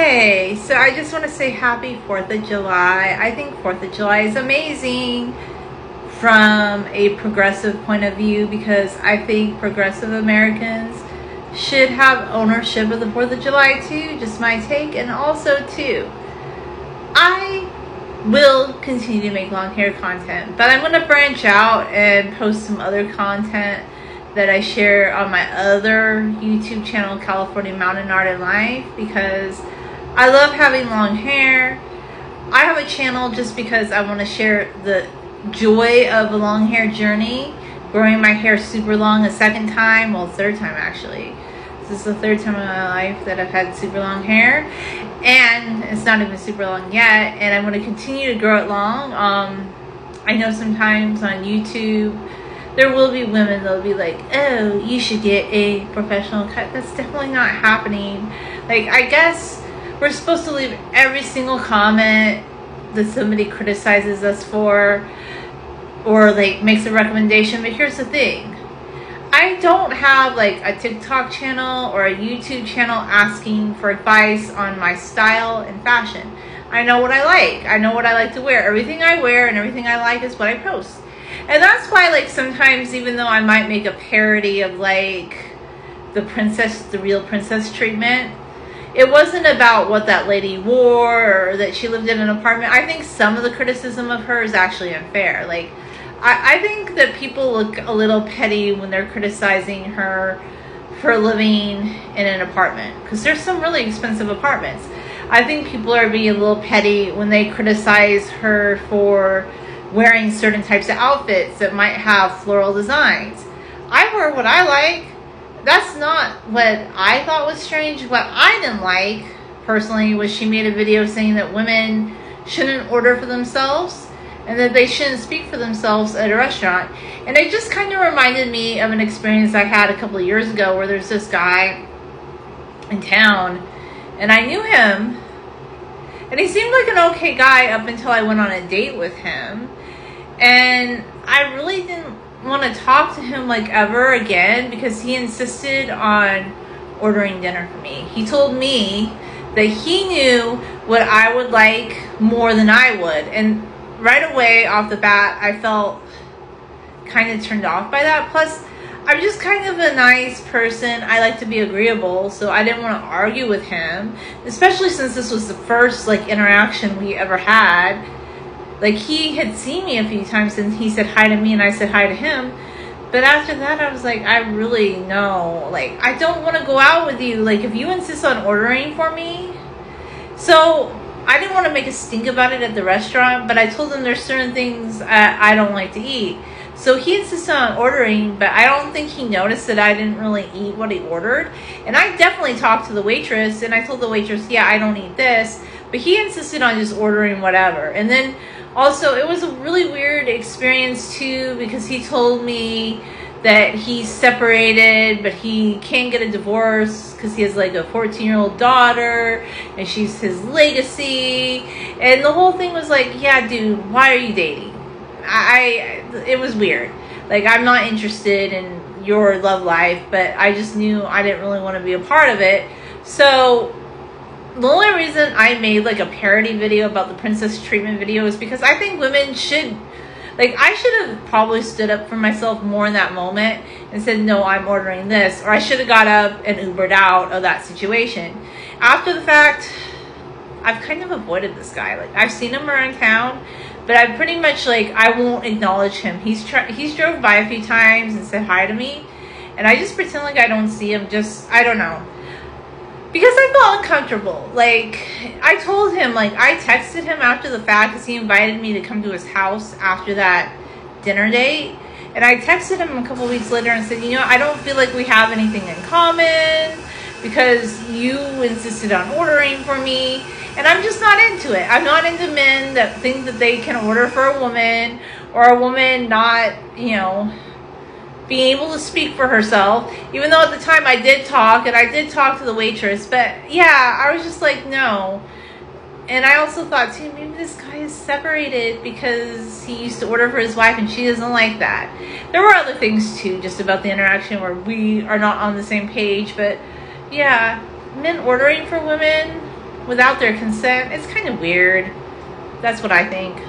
Hey, so I just want to say happy 4th of July. I think 4th of July is amazing from a progressive point of view because I think progressive Americans should have ownership of the 4th of July too, just my take. And also too, I will continue to make long hair content, but I'm going to branch out and post some other content that I share on my other YouTube channel, California Mountain Art and Life, because I love having long hair. I have a channel just because I want to share the joy of a long hair journey, growing my hair super long a second time, well, third time actually. This is the third time in my life that I've had super long hair, and it's not even super long yet, and I'm going to continue to grow it long. I know sometimes on YouTube there will be women that'll be like, oh, you should get a professional cut. That's definitely not happening. Like, I guess we're supposed to leave every single comment that somebody criticizes us for or like makes a recommendation, but here's the thing. I don't have like a TikTok channel or a YouTube channel asking for advice on my style and fashion. I know what I like. I know what I like to wear. Everything I wear and everything I like is what I post. And that's why, like, sometimes even though I might make a parody of like the real princess treatment, it wasn't about what that lady wore or that she lived in an apartment. I think some of the criticism of her is actually unfair. Like, I think that people look a little petty when they're criticizing her for living in an apartment, because there's some really expensive apartments. I think people are being a little petty when they criticize her for wearing certain types of outfits that might have floral designs. I wear what I like. That's not what I thought was strange. What I didn't like, personally, was she made a video saying that women shouldn't order for themselves and that they shouldn't speak for themselves at a restaurant. And it just kind of reminded me of an experience I had a couple of years ago where there's this guy in town, and I knew him, and he seemed like an okay guy up until I went on a date with him. And I really didn't want to talk to him like ever again because he insisted on ordering dinner for me. He told me that he knew what I would like more than I would. And right away off the bat, I felt kind of turned off by that. Plus, I'm just kind of a nice person. I like to be agreeable, so I didn't want to argue with him, especially since this was the first like interaction we ever had. Like, he had seen me a few times and he said hi to me and I said hi to him. But after that, I was like, I really know. Like, I don't want to go out with you. Like, if you insist on ordering for me. So, I didn't want to make a stink about it at the restaurant, but I told him there's certain things I don't like to eat. So, he insisted on ordering, but I don't think he noticed that I didn't really eat what he ordered. And I definitely talked to the waitress, and I told the waitress, yeah, I don't eat this. But he insisted on just ordering whatever. And then also, it was a really weird experience too, because he told me that he's separated, but he can't get a divorce because he has like a 14-year-old daughter and she's his legacy. And the whole thing was like, yeah, dude, why are you dating? It was weird. Like, I'm not interested in your love life, but I just knew I didn't really want to be a part of it. So the only reason I made like a parody video about the princess treatment video is because I think women should, like, I should have probably stood up for myself more in that moment and said, no, I'm ordering this. Or I should have got up and Ubered out of that situation. After the fact, I've kind of avoided this guy. Like, I've seen him around town, but I pretty much, like, I won't acknowledge him. He's drove by a few times and said hi to me, and I just pretend like I don't see him. Just, I don't know. Because I felt uncomfortable. Like, I told him, like, I texted him after the fact because he invited me to come to his house after that dinner date. And I texted him a couple weeks later and said, you know, I don't feel like we have anything in common because you insisted on ordering for me. And I'm just not into it. I'm not into men that think that they can order for a woman, or a woman not, you know, being able to speak for herself, even though at the time I did talk, and I did talk to the waitress, but yeah, I was just like, no. And I also thought too, maybe this guy is separated because he used to order for his wife and she doesn't like that. There were other things too, just about the interaction where we are not on the same page, but yeah, men ordering for women, without their consent, it's kind of weird. That's what I think.